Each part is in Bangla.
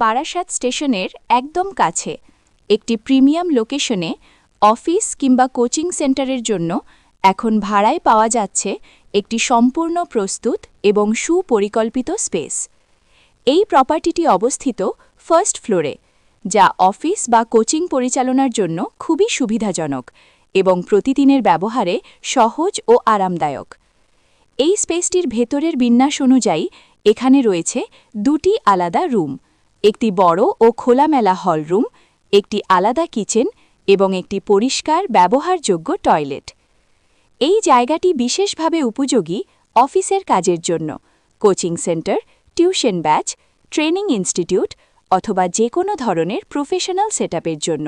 বারাসাত স্টেশনের একদম কাছে একটি প্রিমিয়াম লোকেশনে অফিস কিংবা কোচিং সেন্টারের জন্য এখন ভাড়ায় পাওয়া যাচ্ছে একটি সম্পূর্ণ প্রস্তুত এবং সুপরিকল্পিত স্পেস। এই প্রপার্টিটি অবস্থিত ফার্স্ট ফ্লোরে, যা অফিস বা কোচিং পরিচালনার জন্য খুবই সুবিধাজনক এবং প্রতিদিনের ব্যবহারে সহজ ও আরামদায়ক। এই স্পেসটির ভেতরের বিন্যাস অনুযায়ী এখানে রয়েছে দুটি আলাদা রুম, একটি বড় ও খোলামেলা হল রুম, একটি আলাদা কিচেন এবং একটি পরিষ্কার ব্যবহারযোগ্য টয়লেট। এই জায়গাটি বিশেষভাবে উপযোগী অফিসের কাজের জন্য, coaching centre, tuition batch, training institute অথবা যে কোনো ধরনের প্রফেশনাল সেটআপের জন্য।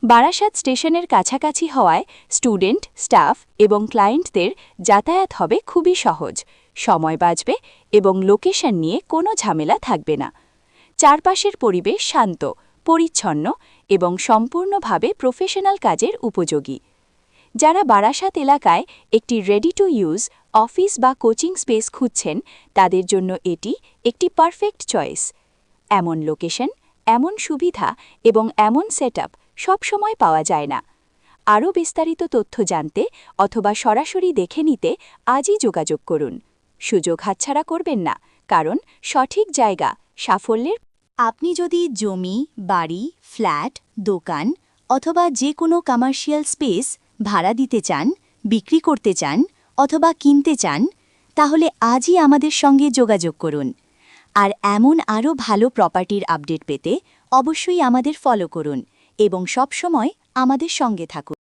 বারাসাত স্টেশনের কাছাকাছি হওয়ায় স্টুডেন্ট, স্টাফ এবং ক্লায়েন্টদের যাতায়াত হবে খুবই সহজ, সময় বাঁচবে এবং লোকেশন নিয়ে কোনো ঝামেলা থাকবে না। চারপাশের পরিবেশ শান্ত, পরিচ্ছন্ন এবং সম্পূর্ণভাবে প্রফেশনাল কাজের উপযোগী। যারা বারাসাত এলাকায় একটি রেডি টু ইউজ অফিস বা কোচিং স্পেস খুঁজছেন, তাদের জন্য এটি একটি পারফেক্ট চয়েস। এমন লোকেশন, এমন সুবিধা এবং এমন সেটআপ সবসময় পাওয়া যায় না। আরও বিস্তারিত তথ্য জানতে অথবা সরাসরি দেখে নিতে আজই যোগাযোগ করুন। সুযোগ হাতছাড়া করবেন না, কারণ সঠিক জায়গা সাফল্যের। আপনি যদি জমি, বাড়ি, ফ্ল্যাট, দোকান অথবা যে কোনো কমার্শিয়াল স্পেস ভাড়া দিতে চান, বিক্রি করতে চান অথবা কিনতে চান, তাহলে আজই আমাদের সঙ্গে যোগাযোগ করুন। আর এমন আরও ভালো প্রপার্টির আপডেট পেতে অবশ্যই আমাদের ফলো করুন এবং সবসময় আমাদের সঙ্গে থাকুন।